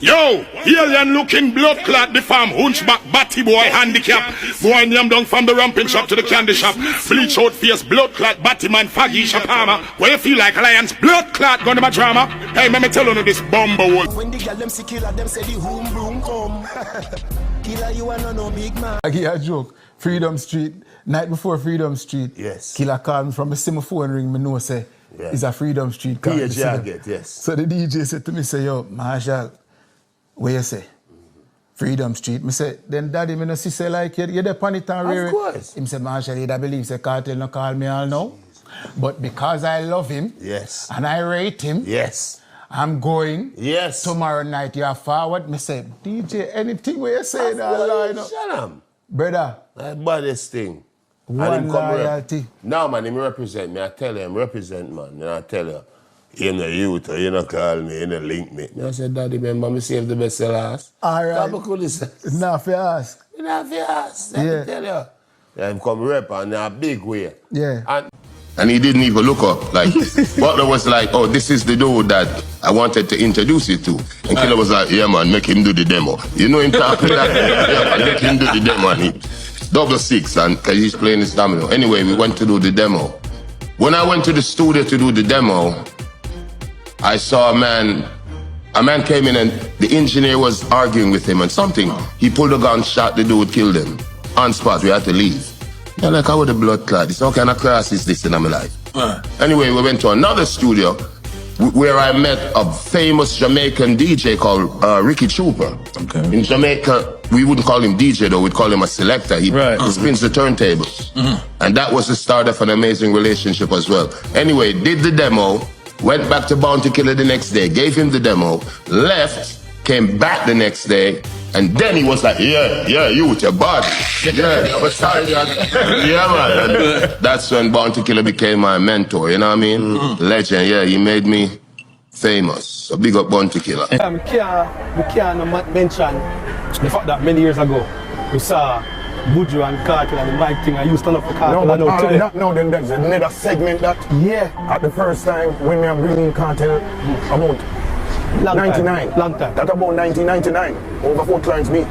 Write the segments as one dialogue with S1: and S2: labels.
S1: Yo, alien looking blood clot, the farm, hunchback, batty boy, handicap. Boy, name down from the ramping shop to the candy shop. Bleach out face, blood clot, batty man, faggy, shapama. Where you feel like lions, blood clot, gonna my drama. Hey, let me tell you this bumble.
S2: When the girl them see killer, them say the home room come. Killer, you are no big man.
S3: I give you a joke. Freedom Street, night before Freedom Street.
S4: Yes.
S3: Killer called me from a SIM phone ring, me know say, it's a Freedom Street call.
S4: Yes.
S3: So the DJ said to me, say, yo, Marshall, where you say? Freedom Street. Me say, then daddy, me no see say like you're the pan it and rear.
S4: Of course.
S3: Him say, Marshall, you da believe say Kartel no call me all now. But because I love him,
S4: yes,
S3: and I rate him,
S4: yes,
S3: I'm going.
S4: Yes.
S3: Tomorrow night you are forward. Me say, DJ, anything where you say that,
S4: shut up.
S3: Brother.
S4: That baddest thing.
S3: One loyalty.
S4: Now, man, him represent me. I tell him, represent, man. And I tell you, you know youth, you know call me, you know link me. I said, Daddy, remember me save the best last.
S3: All right. Not for ask.
S4: Not for ask. Let me tell you. Yeah, him come rep and in a big way.
S3: Yeah.
S5: And he didn't even look up. Like, Butler was like, oh, this is the dude that I wanted to introduce you to. And Killer was like, yeah, man, make him do the demo. You know him talking that? Yeah, man, make him do the demo. And he, 666, and because he's playing his domino. Anyway, we went to do the demo. When I went to the studio to do the demo, I saw a man came in and the engineer was arguing with him and something. He pulled a gun, shot the dude, killed him. On spot, we had to leave. Yeah, like, how would the blood clot? This what kind of class is this in my life? Anyway, we went to another studio where I met a famous Jamaican DJ called Ricky Trooper. Okay. In Jamaica, we wouldn't call him DJ though, we'd call him a selector. He spins the turntables. And that was the start of an amazing relationship as well. Anyway, did the demo, went back to Bounty Killer the next day, gave him the demo, left, came back the next day, and then he was like, yeah, you with your body. Yeah, I was tired. Yeah, man. And that's when Bounty Killer became my mentor, you know what I mean? Legend, yeah, he made me famous. So big up Bounty Killer.
S6: We can't mention the fact that many years ago, we saw Buju and Kartel and the mic thing. I used to love for Kartel.
S7: No, but all of that now, then there's another segment that, at the first time when we are bringing Kartel about 99.
S6: Long time.
S7: That about 1999, over Fort Clarence Beach.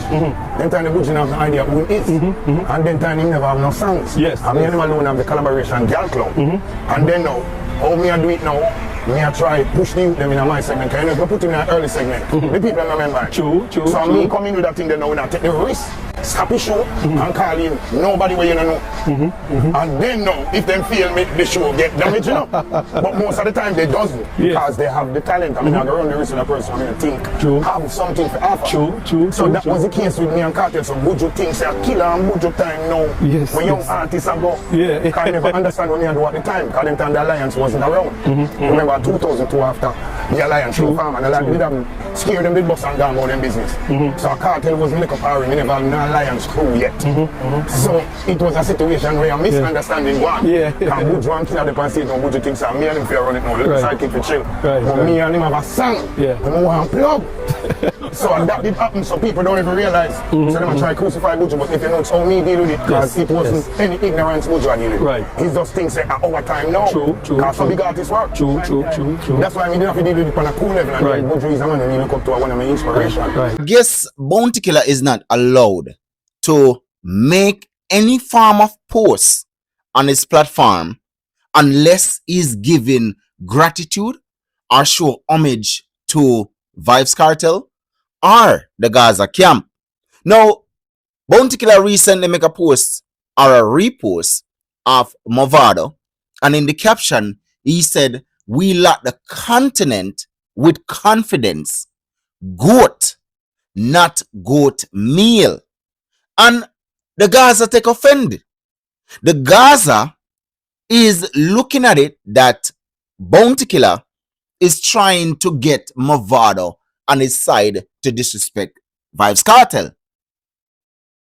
S7: Then time the Buju have no idea who he is. And then time he never have no songs.
S6: Yes.
S7: And me and him alone have the collaboration Girl Club. And then now, how me I do it now, me I try push the youth them in my segment. Because you know, put him in an early segment. The people don't remember.
S6: True.
S7: So me come in with that thing then now, when I take the risk, stop the show, and call in nobody where you don't know. And then now, if them feel make the show get damaged, you know. But most of the time they doesn't, because they have the talent. I mean, I go run the risk with a person, I mean, think, have something to offer.
S6: True.
S7: So that was the case with me and Kartel. So Buju thinks say a killer and Buju time now.
S6: Yes.
S7: When young artists are go, because I never understand what they do at the time, because them time the Alliance wasn't around. Remember 2002 after the Alliance show farm, and the Alliance did have scared them, did bust and down about them business. So Kartel was make up our ring, never have no Alliance crew yet. So it was a situation where a misunderstanding one. And Buju and Killer the pan stage, and Buju thinks me and him fear run it now, let the sidekick for chill. But me and him have a song, we want to plug. So that did happen, so people don't even realize. So they try to crucify Buju, but if you know it's how me deal with it, because it wasn't any ignorance Buju I deal with. He just thinks at our time now. Because some big artists work. True. That's why I didn't have to deal with it on a cool level, and Buju is a man and he look up to one of my inspiration.
S8: I guess Bounty Killer is not allowed to make any form of post on his platform unless he's giving gratitude or show homage to Vybz Kartel or the Gaza camp. Now, Bounty Killer recently make a post or a repost of Mavado, and in the caption, he said, "We lock the continent with confidence. Goat, not goat meal." And the Gaza take offended. The Gaza is looking at it that Bounty Killer is trying to get Mavado on his side to disrespect Vybz Kartel.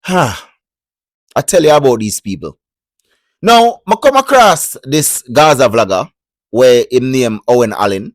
S8: I tell you about these people. Now, I come across this Gaza vlogger where him name Owen Allen,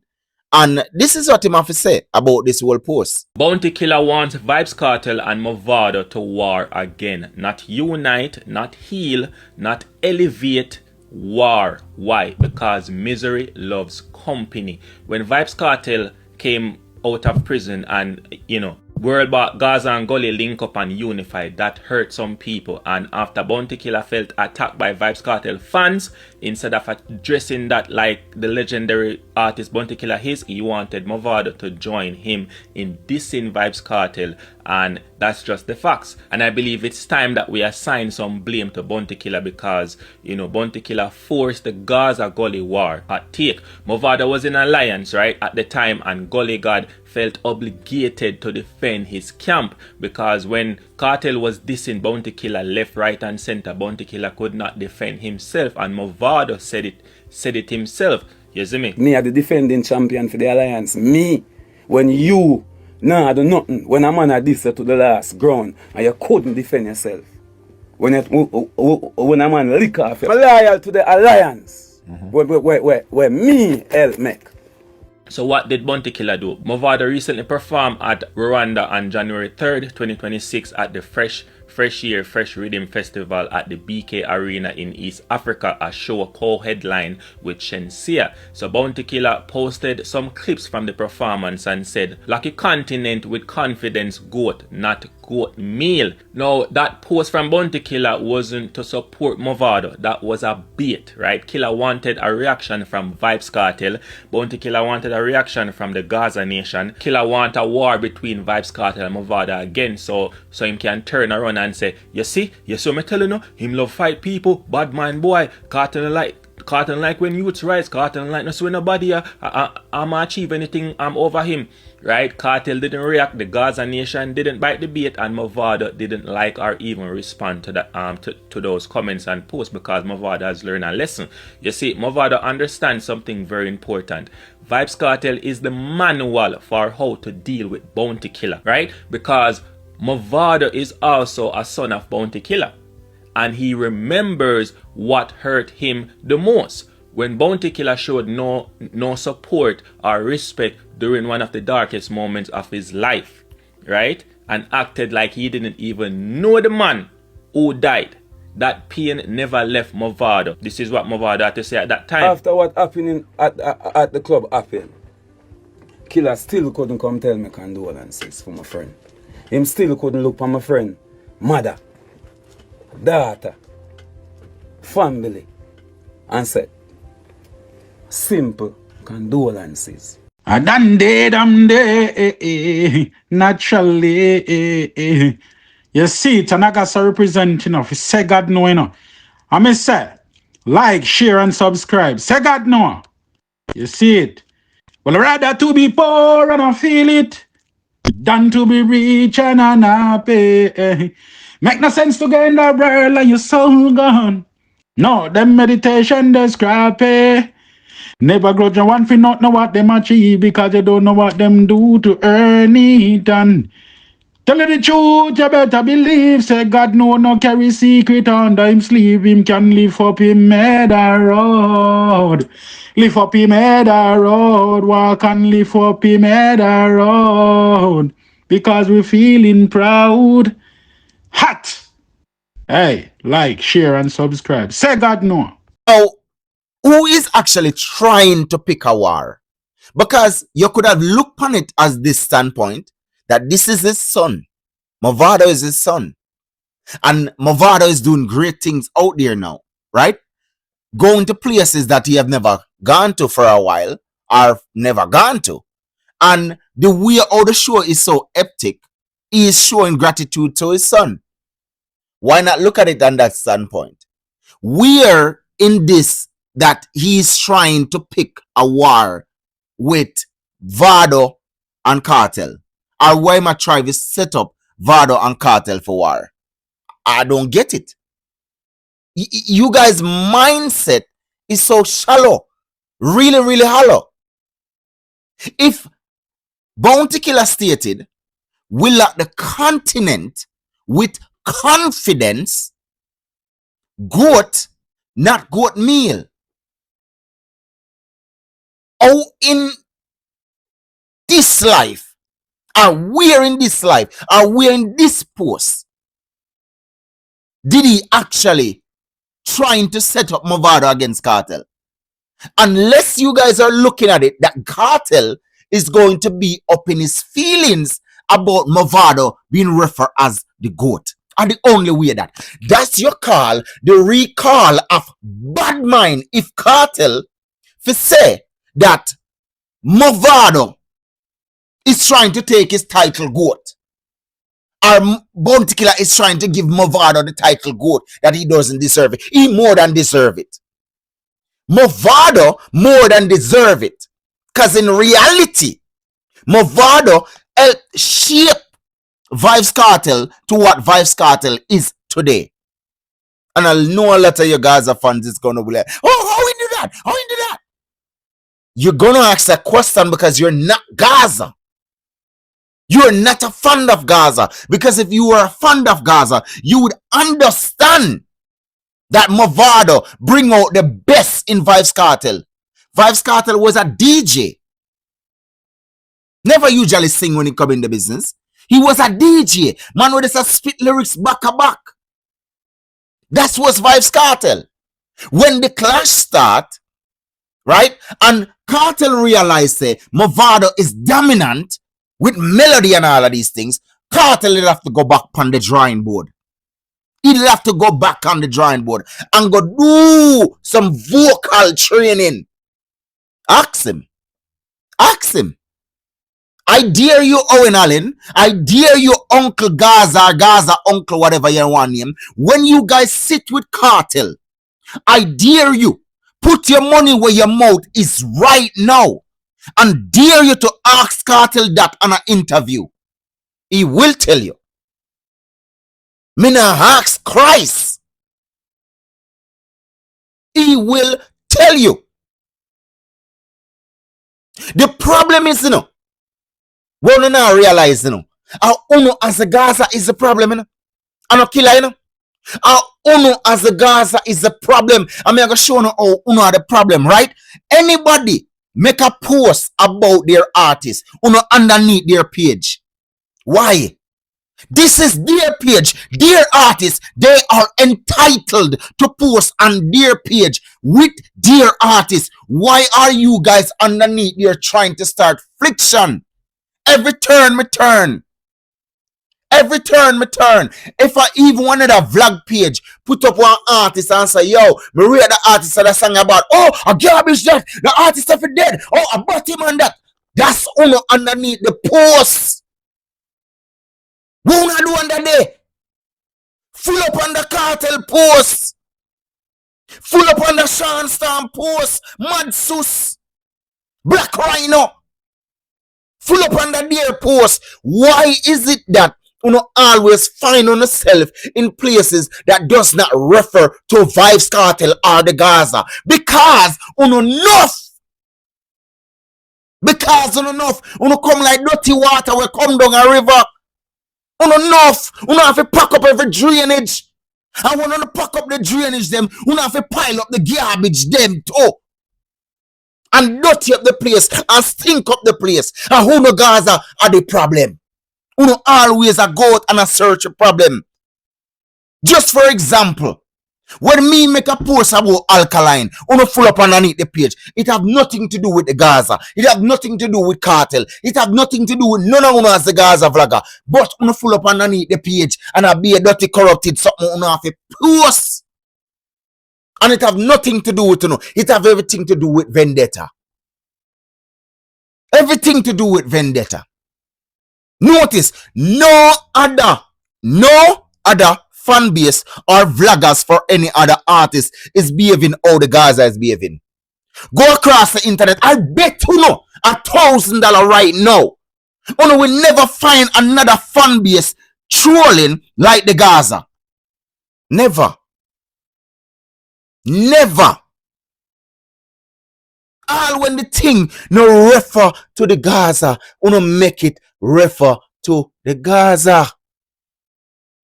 S8: and this is what him have to say about this whole post.
S9: Bounty Killer wants Vybz Kartel and Mavado to war again. Not unite, not heal, not elevate, war. Why? Because misery loves company. When Vybz Kartel came out of prison and, you know, World Gaza and Gully link up and unify. That hurt some people. And after Bounty Killer felt attacked by Vybz Kartel fans, instead of addressing that like the legendary artist Bounty Killer is, he wanted Mavado to join him in dissing Vybz Kartel. And that's just the facts. And I believe it's time that we assign some blame to Bounty Killer because, you know, Bounty Killer forced the Gaza Gully war at take. Mavado was in alliance, right, at the time, and Gully God felt obligated to defend his camp because when Kartel was dissing Bounty Killer left, right and center, Bounty Killer could not defend himself, and Mavado said it himself. You see me?
S10: Me are the defending champion for the alliance. Me, when you nah do nothing, when a man a diss you to the last ground and you couldn't defend yourself. When a man lick off you, loyal to the alliance. Where me help make.
S9: So what did Bounty Killer do? Mavado recently performed at Rwanda on January 3rd, 2026 at the Fresh Year Fresh Rhythm Festival at the BK Arena in East Africa, a show co-headline with Shensia. So Bounty Killer posted some clips from the performance and said, "Lucky continent with confidence, goat, not goat meal." Now that post from Bounty Killer wasn't to support Mavado, that was a bait, right? Killer wanted a reaction from Vybz Kartel. Bounty Killer wanted a reaction from the Gaza nation. Killer want a war between Vybz Kartel and Mavado again, so him can turn around and say, you see me telling you, him love fight people, bad man boy, Kartel like when youths rise, Kartel like no swing nobody, I'm achieve anything, I'm over him, right? Kartel didn't react, the Gaza nation didn't bite the bait, and Mavado didn't like or even respond to that to those comments and posts because Mavado has learned a lesson. You see, Mavado understands something very important. Vybz Kartel is the manual for how to deal with Bounty Killer, right? Because Mavado is also a son of Bounty Killer, and he remembers what hurt him the most when Bounty Killer showed no support or respect during one of the darkest moments of his life, right? And acted like he didn't even know the man who died. That pain never left Mavado. This is what Mavado had to say at that time.
S10: After what happened at the club happened, Killer still couldn't come tell me condolences for my friend. Him still couldn't look for my friend, mother, daughter, family, and said, simple condolences.
S11: I done dead, I'm there, naturally. You see it, and I got to represent, you know, for sehgodknow, you know. I may say, like, share, and subscribe. Sehgodknow. You see it. Well, rather to be poor and I feel it than to be rich and unhappy. Make no sense to get in the world and your soul gone. No, them meditation, they scrappy. Never grudge one for not know what them achieve because they don't know what them do to earn it. And tell you the truth, you better believe. Say God no carry secret under him sleeve. Him can lift up him head a road. Lift up him head a road. Walk and lift up him head a road. Because we feeling proud. Hot. Hey, like, share, and subscribe. Sehgodknow.
S8: Now, who is actually trying to pick a war? Because you could have looked on it as this standpoint that this is his son. Mavado is his son. And Mavado is doing great things out there now, right? Going to places that he have never gone to for a while or never gone to. And the way how the show is so epic, he is showing gratitude to his son. Why not look at it on that standpoint? We're in this that he's trying to pick a war with Vado and Kartel. Or why my tribe is set up Vado and Kartel for war. I don't get it. You guys' mindset is so shallow. Really, really hollow. If Bounty Killer stated, we lock the continent with confidence, goat, not goat meal. Oh, in this life, are we in this life, are we in this post, did he actually trying to set up Mavado against Kartel? Unless you guys are looking at it that Kartel is going to be up in his feelings about Mavado being referred as the GOAT. And the only way that's your call, the recall of bad mind if Kartel to say that Mavado is trying to take his title GOAT. Or Bounty Killer is trying to give Mavado the title GOAT that he doesn't deserve it. He more than deserve it. Mavado more than deserve it. Because in reality, Mavado helped shape Vybz Kartel to what Vybz Kartel is today. And I know a lot of you Gaza fans is going to be like, oh, how we do that? How we do that? You're going to ask a question because you're not Gaza. You're not a fan of Gaza. Because if you were a fan of Gaza, you would understand that Mavado bring out the best in Vybz Kartel. Vybz Kartel was a DJ. Never usually sing when he come in the business. He was a DJ. Man with a spit lyrics back to back. That was Vybz Kartel. When the clash start, right? And Kartel realized that Mavado is dominant with melody and all of these things. Kartel will have to go back on the drawing board. He'll have to go back on the drawing board and go do some vocal training. Ask him. Ask him. I dare you, Owen Allen. I dare you, Uncle Gaza, Gaza Uncle, whatever you want to name. When you guys sit with Kartel, I dare you, put your money where your mouth is right now. And dare you to ask Kartel that on an interview. He will tell you. Me not ask Christ. He will tell you. The problem is, we don't realize, our Uno as a Gaza is the problem, And a killer, Our Uno as a Gaza is the problem. I'm going to show you how Uno are the problem, right? Anybody make a post about their artist, Uno underneath their page. Why? This is their page, their artists. They are entitled to post on their page with their artists. Why are you guys underneath there trying to start friction? Every turn, me turn. Every turn, me turn. If I even wanted a vlog page, put up one artist and say, yo, me read the artist that I sang about. Oh, a garbage that. The artist of it dead. Oh, a bottom man that. That's only underneath the post. What you do under there? Full up on the Kartel post. Full up on the Sean Storm post. Mad Sus. Black Rhino. Full up on the their post. Why is it that you always find on yourself in places that does not refer to Vybz Kartel or the Gaza? Because enough. Because enough. Come like dirty water will come down a river. Enough. Have to pack up every drainage. And when you pack up the drainage them, have to pile up the garbage them too. And dirty up the place and stink up the place. And who no Gaza are the problem. Always a go out and a search a problem. Just for example, when me make a post about alkaline, full up underneath the page, it have nothing to do with the Gaza. It have nothing to do with Kartel. It have nothing to do with none of as the Gaza vlogger. But full up underneath the page and I be a dirty corrupted something have a post. And it have nothing to do with it have everything to do with vendetta. Everything to do with vendetta. Notice, no other fan base or vloggers for any other artist is behaving how the Gaza is behaving. Go across the internet. I bet $1,000 right now. You will never find another fan base trolling like the Gaza. Never. Never. All when the thing no refer to the Gaza, make it refer to the Gaza.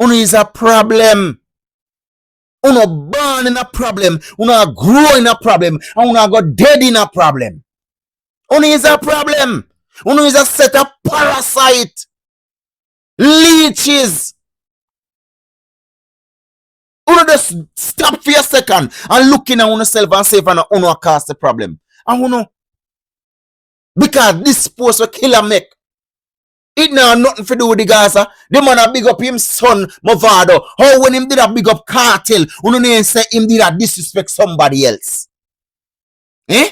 S8: Is a problem. Born in a problem. Grow in a problem. And go dead in a problem. Is a problem. Is a set of parasite. Leeches. Just stop for a second and looking at yourself and say if you cause the problem. And Because this post what Killer make. It now nothing to do with the Gaza. The man a big up him son, Mavado. How when him did a big up Kartel, you know say him did a disrespect somebody else. Eh?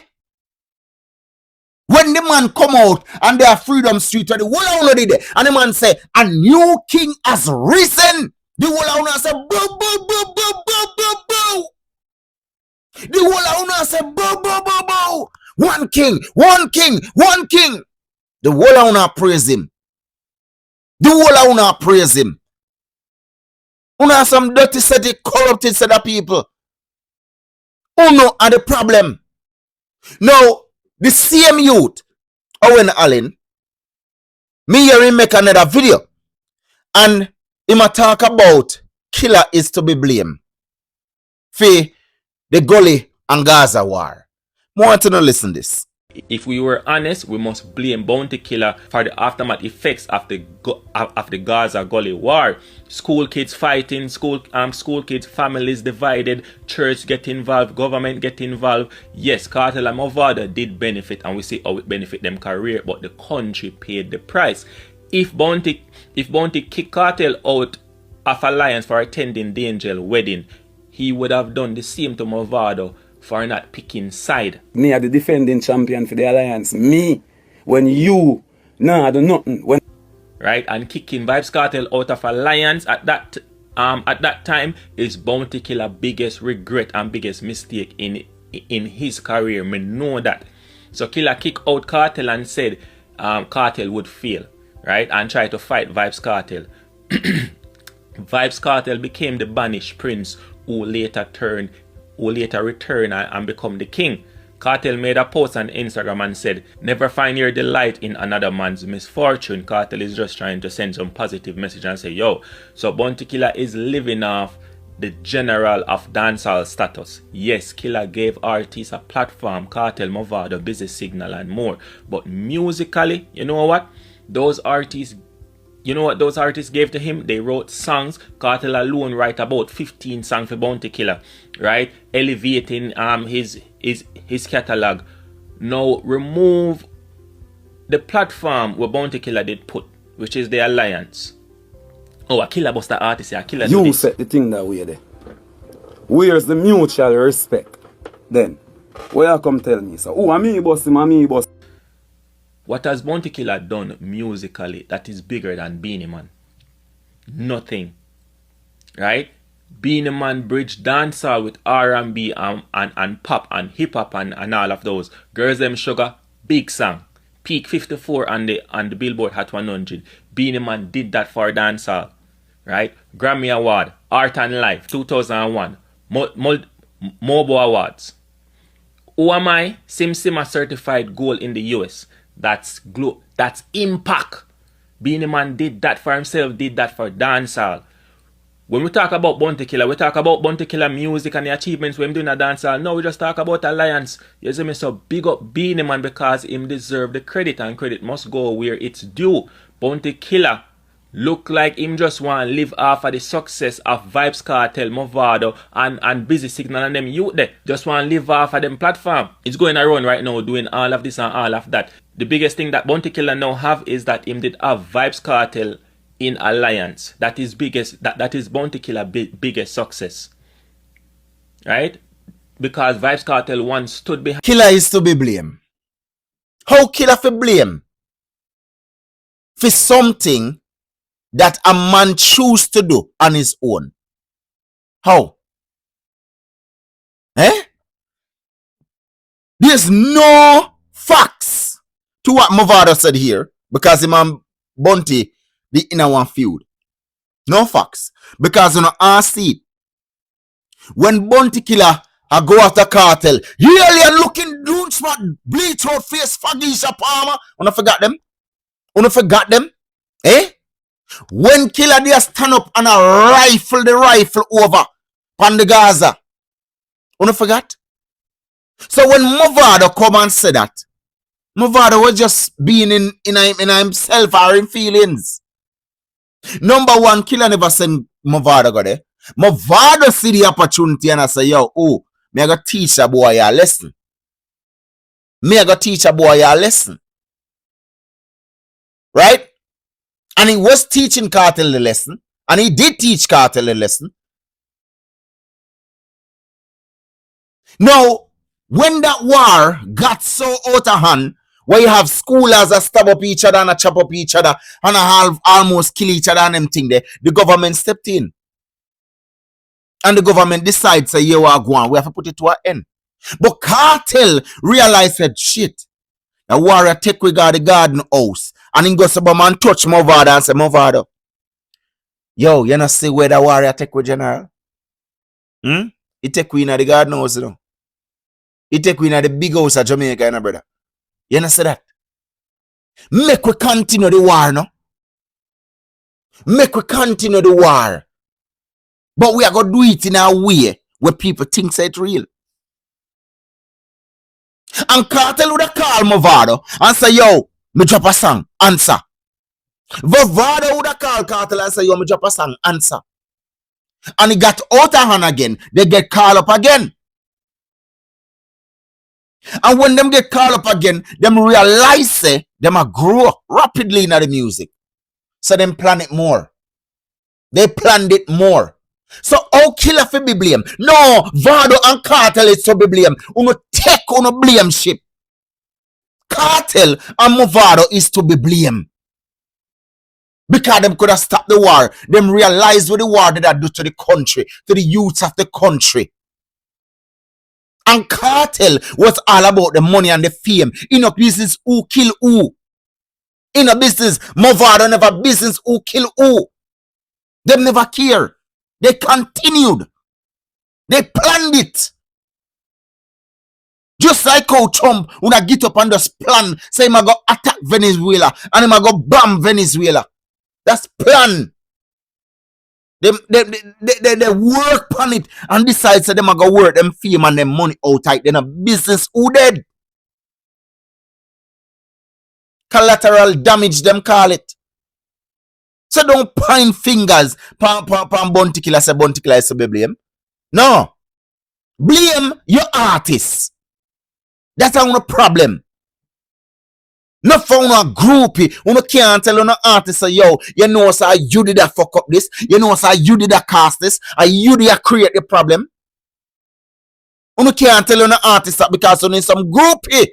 S8: When the man come out and they are Freedom Street, where the whole of there, and the man say, a new king has risen. The whole of say, boo, boo, boo, boo, boo, boo, boo. The whole of say, boo, boo, boo, boo. One king, one king, one king. The whole of praise him. The whole of praise him. Una some dirty, set corrupted set of people. Uno are the problem. Now, the same youth, Owen Allen, me hear him make another video. And him a talk about Killer is to be blamed for the Gully and Gaza war. I want to know listen this.
S9: If we were honest, we must blame Bounty Killer for the aftermath effects of the Gaza Gully war. School kids fighting, school kids, families divided, church get involved, government get involved. Yes, Kartel and Mavado did benefit, and we see how it benefit them career, but the country paid the price. If Bounty kicked Kartel out of alliance for attending the Angel wedding, he would have done the same to Mavado for not picking side.
S10: Me are the defending champion for the alliance. Me, when you, nah, I do nothing. When
S9: right, and kicking Vybz Kartel out of alliance at that time is Bounty Killer biggest regret and biggest mistake in his career. Me know that. So Killer kick out Kartel and said Kartel would fail, right, and try to fight Vybz Kartel. Vybz Kartel became the banished prince who later returned and become the king. Kartel made a post on Instagram and said, "Never find your delight in another man's misfortune." Kartel is just trying to send some positive message and say, yo, so Bounty Killer is living off the general of dancehall status. Yes, Killer gave artists a platform, Kartel, Mavado, Busy Signal and more. But musically, you know what? Those artists gave to him? They wrote songs. Kartel alone write about 15 songs for Bounty Killer, right? Elevating his catalog. Now remove the platform where Bounty Killer did put, which is the alliance. Oh, a Killer buster artist, a Killer.
S10: you set the thing that way there. Where's the mutual respect? Then, where you come tell me? So, oh, me boss him, me boss.
S9: What has Bounty Killer done musically that is bigger than Beenie Man? Nothing. Right? Beenie Man bridged dancehall with R&B and pop and hip hop and all of those. Girls Them Sugar, big song. Peak 54 on the Billboard Hot 100. Beenie Man did that for dancehall. Right? Grammy Award, Art and Life, 2001. Mobo Awards. Who am I? Sim Simma certified gold in the US. That's impact. Beenie Man did that for himself, did that for dancehall. When we talk about Bounty Killer, we talk about Bounty Killer music and the achievements when doing a dancehall. No, we just talk about alliance. You see me, so big up Beenie Man because him deserve the credit, and credit must go where it's due. Bounty Killer look like him just want to live off of the success of Vybz Kartel, Mavado and Busy Signal and them youth there. Just want to live off of them platform. It's going around right now doing all of this and all of that. The biggest thing that Bounty Killer now have is that him did have Vybz Kartel in alliance. That is Bounty Killer biggest success. Right? Because Vybz Kartel once stood behind.
S8: Killer is to be blamed. How Killer for blame? For something that a man choose to do on his own. How? There's no facts to what Mavado said here because him and Bounty the inner one feud. No facts. Because you know ask it. When Bounty Killer I go after Kartel, you alien looking doon smart bleach out face Fagisha Palmer. Wanna forgot them? Eh? When Killer they stand up and a rifle the rifle over on the Gaza. Wanna forgot? So when Mavado come and say that, Mavado was just being in himself or in feelings. Number one, Killer never send Mavado go there. Mavado see the opportunity and I say, yo, me I go teach a boy a lesson. right? And he was teaching Kartel the lesson, and he did teach Kartel the lesson. Now, when that war got so out of hand, where you have schoolers that stab up each other and a chop up each other and almost kill each other and them thing there, the government stepped in. And the government decides, say, yeah, we are going, we have to put it to an end. But Kartel realized that shit. The warrior take we got the garden house. And he goes to man touch Mavado and say, Mavado, yo, you know see where the warrior take we general? He take we in the garden house, you know. He take we in the big house of Jamaica, you know, brother. You know see that? Make we continue the war, no? Make we continue the war. But we are going to do it in a way where people think it's real. And Kartel would have called Mavado and say, yo, me drop a song, answer. Mavado would have called Kartel and say, yo, me drop a song, answer. And he got out of hand again. They get called up again. And when them get called up again, them realize say, them a grow rapidly in the music. So them plan it more. They planned it more. So how killer for be blame? No, Vado and Kartel is to be blame. Uno take uno blame ship. Kartel and Mavado is to be blame. Because them could have stopped the war. Them realized what the war did do to the country, to the youth of the country. And Kartel was all about the money and the fame. In a business, who kill who? In a business, Mavado never business who kill who. Them never care. They continued. They planned it. Just like how Trump when I get up and just plan, say I'm go attack Venezuela and I'm go bomb Venezuela. That's plan. They work on it and decide so them go work them fame and them money out tight. Then a business who dead. Collateral damage them call it. So don't point fingers pan Bounty Killer say Bounty Killer is to be blame. No. Blame your artist. That's our problem. Not for a groupie. You can't tell an artist say, yo, you know sir, you did that fuck up this. You know sir, you did that cast this. And you did that create the problem. You can't tell an artist that because you need some groupie.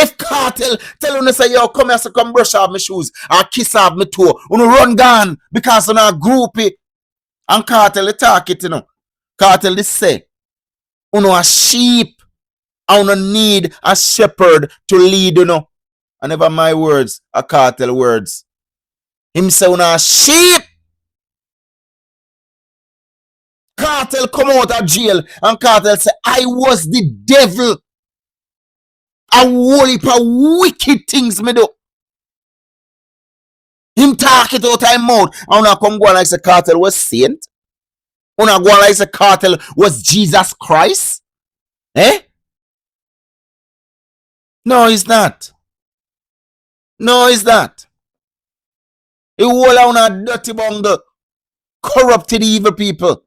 S8: If Kartel tell you say, yo, come here, so come brush off my shoes or kiss off my toe, you run gone because you're not groupie. And Kartel talk it, you know. Kartel they say, you a sheep, and you need a shepherd to lead, you know. And never my words, a Kartel words. Him say, you a sheep. Kartel come out of jail, and Kartel say, I was the devil. A whole heap of wicked things me do. Him talk it out of his mouth. And una come go on like the Kartel was saint. Una go on like the Kartel was Jesus Christ. Eh? No, it's not. No, it's not. He whole una dirty bungle. Corrupted evil people.